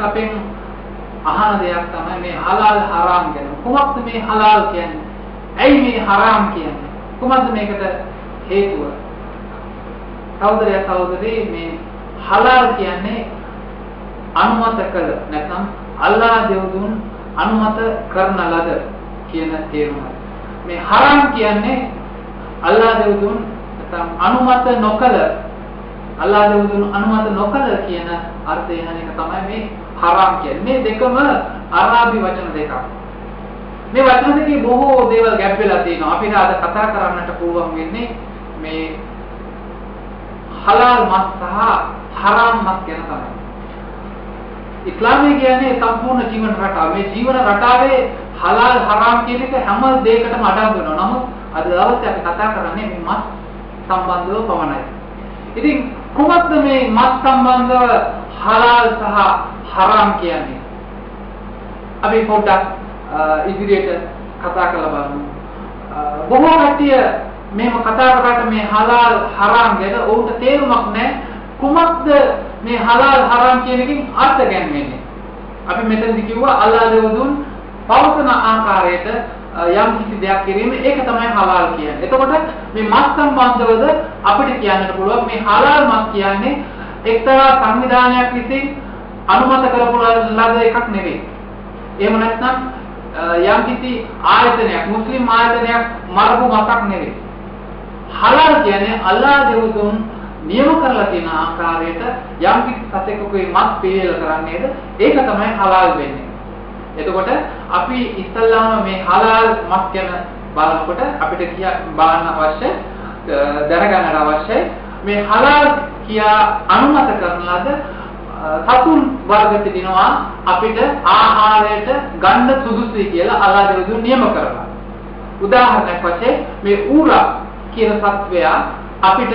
අපෙන් අහන දෙයක් තමයි මේ හලාල් හරාම් ගැන. කොහොමද මේ හලාල් කියන්නේ? ඇයි මේ හරාම් කියන්නේ? කොහොමද මේකට හේතුව? සහෝදරී මේ හලාල් කියන්නේ අනුමත කළ නැත්නම් අල්ලාහ් දෙවතුන් අනුමත කරන ලද කියන තේරුමයි. මේ හරාම් කියන්නේ අල්ලාහ් දෙවතුන් නැත්නම් අනුමත නොකළ අල්ලාහ් දෙවතුන් අනුමත නොකළ කියන අර්ථය එන එක තමයි මේ හරාම් කියන්නේ. මේ දෙකම අරාබි වචන දෙකක්. මේ වචන දෙකේ බොහෝ දේවල් ගැප් වෙලා තියෙනවා. අපිට අද කතා කරන්නට පුළුවන් වෙන්නේ මේ හලාල් මස් සහ හරාම් මස් ගැන තමයි. ඉස්ලාමය කියන්නේ සම්පූර්ණ ජීවන රටාව. මේ ජීවන රටාවේ හලාල් හරාම් කියන එක හැම දෙයකටම අඩංගු වෙනවා. නමුත් අද දවසේ අපි කතා කරන්නේ මේ මස් සම්බන්ධව පමණයි. ඉතින් කොහොමද මේ මස් සම්බන්ධව හලාල් සහ හරාම් කියන්නේ? අපි පොඩ්ඩක් ඉදිරියට කතා කරලා බලමු. බොහෝ කට්ටිය මේව කතා කරාට මේ හලාල් හරාම් ගැන උන්ට තේරුමක් නැහැ. කොහොමද මේ හලාල් හරාම් කියන එකෙන් අර්ථ ගැන්වෙන්නේ? අපි මෙතනදී කිව්වා අල්ලාහ් දෙවතුන් පවසන ආකාරයට යම් කිසි දෙයක් කිරීම ඒක තමයි හලාල් කියන්නේ. එතකොට මේ මස් සම්බන්ධවද අපිට කියන්නට පුළුවන් මේ හලාල් මස් කියන්නේ එක්තරා සංවිධානයක් විසින් අනුමත කරපු ලද එකක් නෙවෙයි. එහෙම නැත්නම් යම් කිසි ආයතනයක් මුස්ලිම් ආයතනයක් මරපු මසක් නෙවෙයි. හලාල් කියන්නේ අල්ලාහ් දෙවතුන් නියම කරලා තියෙන ආකාරයට යම් කිසි සතෙකුගේ මස් පිළියෙල කරන්නේද ඒක තමයි හලාල් වෙන්නේ. එතකොට අපි ඉස්සල්ලාම මේ හලාල් මස් ගැන බලනකොට අපිට බලන්න අවශ්‍ය දැනගන්නට අවශ්‍යයි මේ හලාල් කියා අනුමත කරන ලද සතුන් වර්ග තිබෙනවා අපිට ආහාරයට ගන්න සුදුසුයි කියලා අල්ලාහ් දෙවියන් නියම කරනවා. උදාහරණයක් වශයෙන් මේ ඌරා කියන සත්වයා අපිට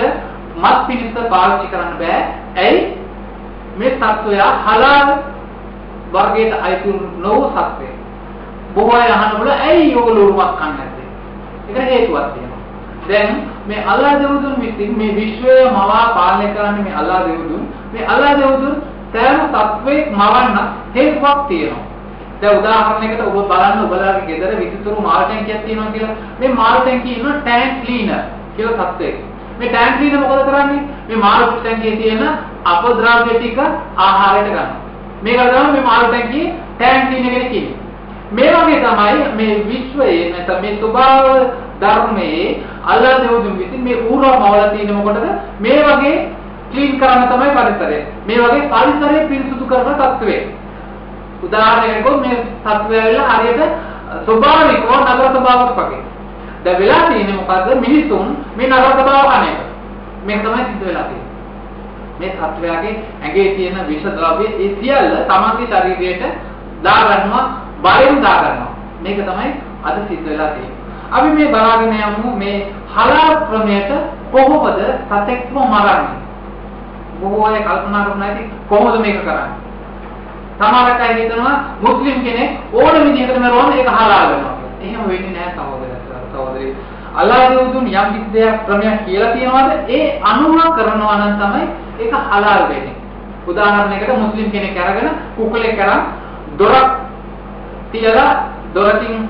මස් පිණිස පාවිච්චි කරන්න බෑ. ඇයි? මේ සත්වයා හලාල් වර්ගයට අයිති නොවු සත්වයෙක්. බොහෝ අය අහන බල ඇයි ඔයගොල්ලෝ උරුමක් කන්නේ නැත්තේ? ඒකට හේතුවක් තියෙනවා. දැන් මේ අල්ලාහ් දෙවියන් විසින් මේ විශ්වය මවා පාලනය කරන්නේ මේ අල්ලාහ් දෙවියන්. මේ අල්ලාහ් දෙවියන් සෑම සත්වෙක් මවන්න හේතුවක් තියෙනවා. දැන් උදාහරණයකට ඔබ බලන්න ඔබලාගේ ගෙදර විසිතුරු මාල් ටැංකියක් තියෙනවා කියලා. මේ මාල් ටැංකියේ ඉන්න ටැංක් ක්ලීනර් කියලා සත්වෙක්. මේ ටැංක් ක්ලීනර් මොකද කරන්නේ? මේ මාල් ටැංකියේ තියෙන අපද්‍රව්‍ය ටික ආහාරයට ගන්නවා. මේකට තමයි මේ මාල් ටැංකියේ ටැංක් ක්ලීනර් කියලා කියන්නේ. මේ වගේ තමයි මේ විශ්වයේ නැත්නම් මේ ස්වභාව ධර්මයේ අල්ලාහ් දෙවියන් විසින් මේ ඌරව මවලා තියෙන මොකටද? මේ වගේ ක්ලීන් කරන්න තමයි පරිසරය. මේ වගේ පරිසරය පිරිසුදු කරන තත්ත්වයක්. උදාහරණයක් මේ තත්ත්වය ඇවිල්ලා හරියට ස්වභාවිකව නගර ස්වභාවයක් වගේ. දැන් වෙලා තියෙන්නේ මොකද්ද? මිනිසුන් මේ නගර ස්වභාව කන එක. මේක තමයි සිද්ධ වෙලා තියෙන්නේ. මේ තත්ත්වයගේ ඇඟේ තියෙන විෂ ද්‍රව්‍ය ඒ සියල්ල තමන්ගේ ශරීරයට දාගන්නවා, බලෙන් දාගන්නවා. මේක තමයි අද සිද්ධ වෙලා තියෙන්නේ. අපි මේ බලාගෙන යමු මේ හලාල් ක්‍රමයට කොහොමද සතෙක්ව මරන්නේ? බොහෝ අය කල්පනා කරන ඇති කොහොමද මේක කරන්නේ? සමහරක් අය හිතනවා මුස්ලිම් කෙනෙක් ඕන විදිහකට මරුවම ඒක හලාල් වෙනවා. එහෙම වෙන්නේ නැහැ සහෝදරී. අල්ලාහ් දෙවියන් යම් කිසි දෙයක් ක්‍රමයක් කියලා තියනවාද ඒ අනුව කරනවා නම් තමයි ඒක හලාල් වෙන්නේ. උදාහරණයකට මුස්ලිම් කෙනෙක් අරගෙන කුකුලෙක් කරන් දොරක් තියලා දොරකින්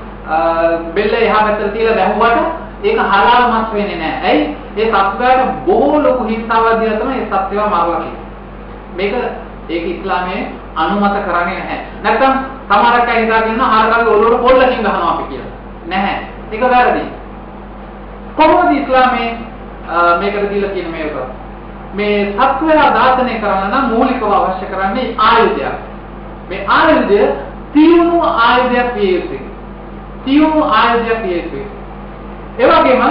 බෙල්ල එහා පැත්තට තියලා බැහුවට ඒක හලාල් මස් වෙන්නේ නැහැ. ඇයි? ඒ සත්වයාට බොහෝ ලොකු හිංසාවක් දීලා තමයි ඒ සත්වයා මරලා තියෙන්නේ. මේක ඒක ඉස්ලාමයේ අනුමත කරන්නේ නැහැ. නැත්නම් සමහරක් අය හිතාගෙන ඉන්නවා හරකගේ ඔළුවට පොල්ලකින් ගහනවා අපි කියලා. නැහැ. ඒක වැරදි. කොහොමද ඉස්ලාමයේ මේකට දීලා කියන මේක? මේ සත්වයා ඝාතනය කරන්න නම් මූලිකව අවශ්‍ය කරන්නේ ආයුධයක්. මේ ආයුධය තියුණු ආයුධයක් විය යුතුයි. තියුණු ආයුධයක් විය යුතුයි. ඒ වගේම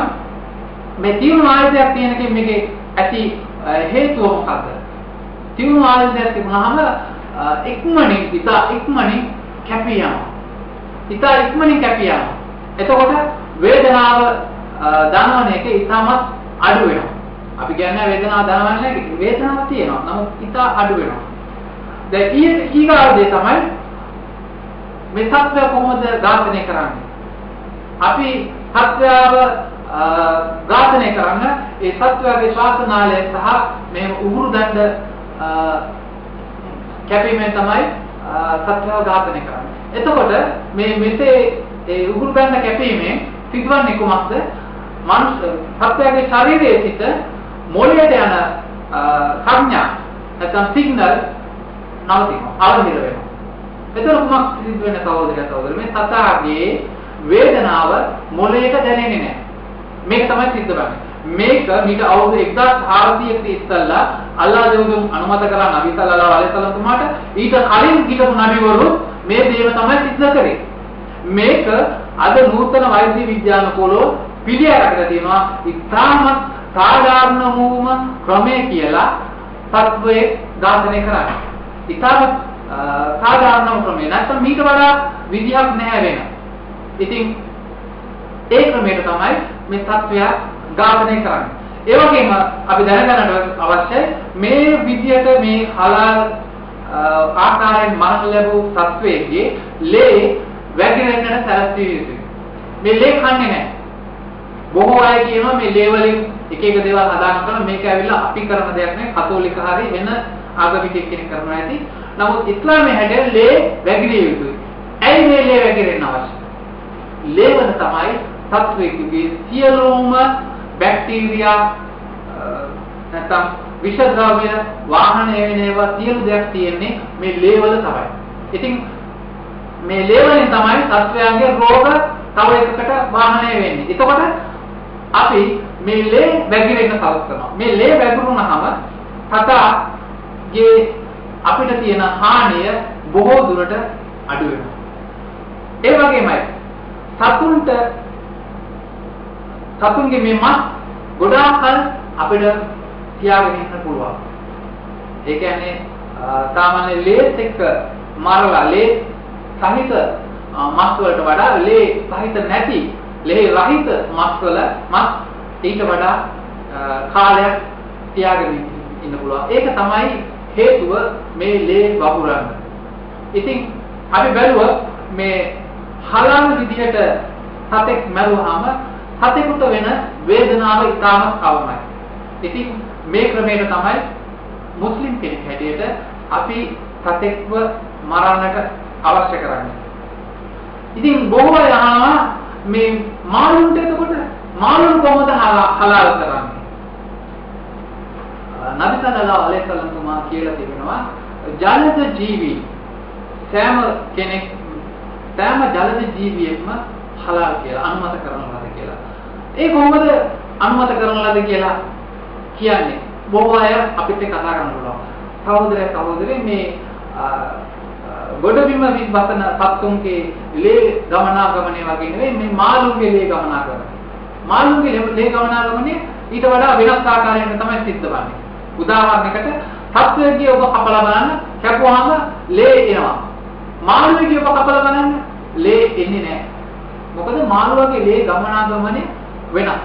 මේ තියුණු ආයුධයක් තියෙන එකෙන් මේකේ ඇති හේතුව මොකක්ද? තියුණු ආයුධයක් තිබුණාම ඉක්මනින් කැපී යනවා. ඉක්මනින් කැපී යනවා. එතකොට වේදනාව දනවන එක ඉතාමත් අඩු වෙනවා. අපි කියන්නේ වේදනාව දනවන්නේ නැහැ. වේදනාවක් තියෙනවා. නමුත් ඉතා අඩු වෙනවා. දැන් ඊගාදේ තමයි මේ සත්‍ය කොහොමද ඝාතනය කරන්නේ? අපි සත්‍යව ඝාතනය කරන්න ඒ සත්‍යයේ ශ්වාසනාලය සහ මේ උහුරු දණ්ඩ කැපීමෙන් තමයි සත්‍යව ඝාතනය කරන්නේ. එතකොට මේ මෙසේ ඒ උගුරු බැඳ කැපීමෙන් සිදුවන්නේ කුමක්ද? සත්‍යයේ ශරීරයේ සිට මොළයට යන සංඥා නැත්නම් සිග්නල් නවතිනවා, අවහිර වෙනවා. එතකොට කුමක් සිදු වෙන සහෝදරය මේ සතාගේ වේදනාව මොළයට දැනෙන්නේ නැහැ. මේක තමයි සිද්ධ වෙන්නේ. මේක මීට අවුරුදු 1400කට ඉස්සෙල්ලා අල්ලාහ් දෙවියන් අනුමත කරා නබි සල්ලල්ලාහු අලයිහි වසල්ලම් තුමාට ඊට කලින් හිටපු නබිවරු මේ දේව තමයි සිද්ධ කරේ. මේක අද නූතන වෛද්‍ය විද්‍යානුකූලව පිළිඅරගෙන තියෙනවා ඉතාමත් සාධාරණ වූම ක්‍රමය කියලා සත්වයේ ඝාතනය කරන්නේ. ඉතාමත් සාධාරණ ක්‍රමය. නැත්නම් මීට වඩා විදිහක් නැහැ වෙන. ඉතින් ඒ ක්‍රමයට තමයි මේ සත්වයා ඝාතනය කරන්නේ. ඒ වගේම අපි දැනගන්නට අවශ්‍යයි මේ විදියට මේ හලාල් ආකාරයෙන් මරණ ලැබූ සත්වයේ ලේ වැగిරෙන්නට සැලැස්විය යුතුයි. මේ ලේ කන්නේ නැහැ. බොහෝ අය කියනවා මේ ලේ වලින් එක එක දේවල් හදාගන්න කරන මේක ඇවිල්ලා අපි කරන දෙයක් නෙවෙයි කතෝලික හරි වෙන ආගමිකයෙක් කෙනෙක් කරනවා ඇති. නමුත් ඉස්ලාමයේ හැඩය ලේ වැగిරිය යුතුයි. ඇයි මේ ලේ වැగిරෙන්න අවශ්‍ය? ලේ වල තමයි සත්වයේ සියලුම බැක්ටීරියා නැත්නම් විෂ ද්‍රව්‍ය වාහනය වෙන ඒවා සියලු දෙයක් තියෙන්නේ මේ ලේ වල තමයි. ඉතින් මේ ලේ වලින් තමයි සත්වයාගේ රෝග තව එකකට වාහනය වෙන්නේ. එතකොට අපි මේ ලේ වැగిරෙන්න සලස්වනවා. මේ ලේ වැగిරුණාම සතාගේ අපිට තියෙන හානිය බොහෝ දුරට අඩු වෙනවා. ඒ වගේමයි සතුන්ගේ මේ මස් ගොඩාක් කල අපිට තියාගෙන ඉන්න පුළුවන්. ඒ කියන්නේ සාමාන්‍ය ලේස් එක්ක මරලා ලේ සහිත මස් වලට වඩා ලේ සහිත නැති ලේ රහිත මස් වල මස් ඊට වඩා කාලයක් තියාගෙන ඉන්න පුළුවන්. ඒක තමයි හේතුව මේ ලේ වපුරන්න. ඉතින් අපි බැලුවා මේ හලාල් විදිහට සතෙක් මරුවාම සතෙකුට වෙන වේදනාව ඉතාමත් කවමයි. ඉතින් මේ ක්‍රමයට තමයි මුස්ලිම් කෙනෙක් හැටියට අපි සතෙක්ව මරන්නට අවශ්‍ය කරන්නේ. ඉතින් බොහෝ අය අහනවා මේ මාළුන්ට එතකොට මාළුන් කොහොමද හලාල් කරන්නේ? නබි සල්ලල්ලාහු අලයිහි වසල්ලම් තුමා කියලා තිබෙනවා ජලද ජීවි සෑම ජලද ජීවියෙක්ම හලාල් කියලා අනුමත කරන ලද කියලා. ඒ කොහොමද අනුමත කරන ලද කියලා කියන්නේ? බොහෝ අය අපිට කතා කරන්න පුළුවන්. සහෝදරය මේ ගොඩබිම විශ්වසන සත්තුන්ගේ ලේ ගමනාගමනය වගේ නෙවෙයි මේ මාළුන්ගේ ලේ ගමනාගමනය. මාළුන්ගේ ලේ ගමනාගමනය ඊට වඩා වෙනස් ආකාරයකින් තමයි සිද්ධ වෙන්නේ. උදාහරණයකට සත්වයේ ඔබ කපලා බලන්න කැපුවාම ලේ එනවා. මාළුවේ ඔබ කපලා බලන්න ලේ එන්නේ නැහැ. මොකද මාළුවගේ ලේ ගමනාගමනය වෙනස්.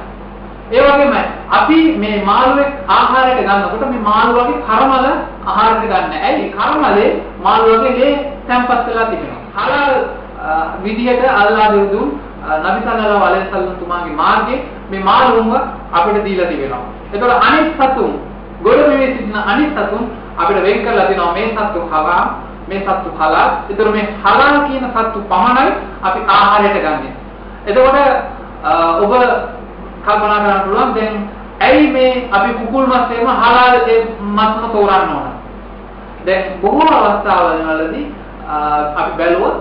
ඒ වගේම අපි මේ මාළුවෙක් ආහාරයට ගන්නකොට මේ මාළුවගේ කර්මල ආහාරයට ගන්න. ඇයි? කර්මලේ මාළුවගේ ලේ තැම්පත් වෙලා තිබෙනවා. හලාල් විදියට අල්ලාහ් දෙවිඳුන් නබි සල්ලල්ලාහු අලයිහි වසල්ලම් තුමාගේ මාර්ගයේ මේ මාළුන්ව අපිට දීලා තිබෙනවා. ඒතකොට අනිත් සතුන් ගොඩබිමේ සිටින අනිත් සතුන් අපිට වෙන් කරලා දෙනවා මේ සතු හරාම් මේ සතු හලාල්. ඒතකොට මේ හලාල් කියන සතු පමණයි අපි ආහාරයට ගන්නෙ. එතකොට ඔබ කල්පනා කරන්න පුළුවන් දැන් ඇයි මේ අපි කුකුල් මස් එහෙම හලාල් මස්ම තෝරන්න ඕන? දැන් බොහෝ අවස්ථාවලදී අපි බැලුවොත්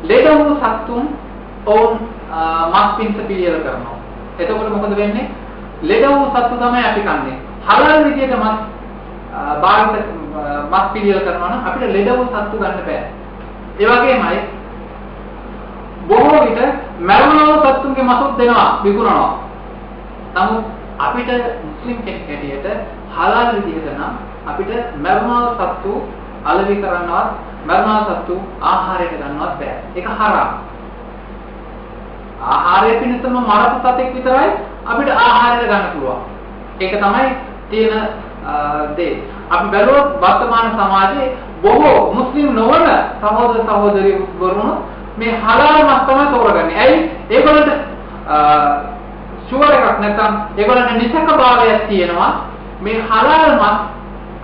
ලෙඩ වූ සතුන් ඔවුන් මස් පිංස පිළියෙල කරනවා. එතකොට මොකද වෙන්නේ? ලෙඩ වූ සතු තමයි අපි කන්නේ. හලාල් විදියට මස් භාවිත මස් පිළියෙල කරනවා නම් අපිට ලෙඩ වූ සතු ගන්න බෑ. ඒ වගේමයි බොහෝ විට මරණවල සතුන්ගේ මසුත් දෙනවා විකුණනවා. නමුත් අපිට මුස්ලිම් කෙනෙක් හැටියට හලාල් විදිහට නම් අපිට මරණවල සතු අලෙවි කරන්නවත් මරණවල සතු ආහාරයට ගන්නවත් බෑ. ඒක හරාම්. ආහාරය පිණිසම මරපු සතෙක් විතරයි අපිට ආහාරයට ගන්න පුළුවන්. ඒක තමයි තියෙන දේ. අපි බැලුවොත් වර්තමාන සමාජයේ බොහෝ මුස්ලිම් නොවන සහෝදරවරුන් මේ හලාල් මස් තමයි තෝරගන්නේ. ඇයි? ඒගොල්ලන්ට ෂුවර් එකක් නැත්නම් ඒගොල්ලන්ට නිසක භාවයක් තියෙනවා මේ හලාල් මස්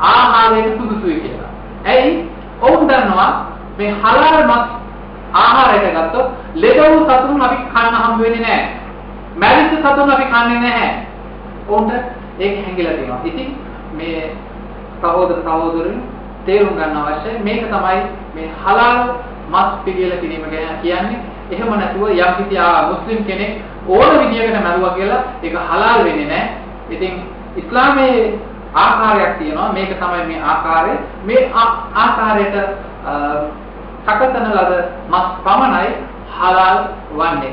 ආහාරයට සුදුසුයි කියලා. ඇයි? ඔවුන් කියනවා මේ හලාල් මස් ආහාරයට ගත්තොත් ලෙඩ වූ සතුන් අපි කන්න හම්බ වෙන්නේ නැහැ. මැරිච්ච සතුන් අපි කන්නේ නැහැ. උන්ට ඒක හැංගිලා තියෙනවා. ඉතින් මේ සහෝදරයන් තේරුම් ගන්න අවශ්‍යයි. මේක තමයි මේ හලාල් මස් පිළියෙල කිරීම කියන්නේ. එහෙම නැතුව යම් කිසි මුස්ලිම් කෙනෙක් ඕන විදියකට මරුවා කියලා ඒක හලාල් වෙන්නේ නැහැ. ඉතින් ඉස්ලාමයේ ආකාරයක් තියෙනවා. මේක තමයි මේ ආකාරය. මේ ආකාරයට සකසන ලද මස් පමණයි හලාල් වන්නේ.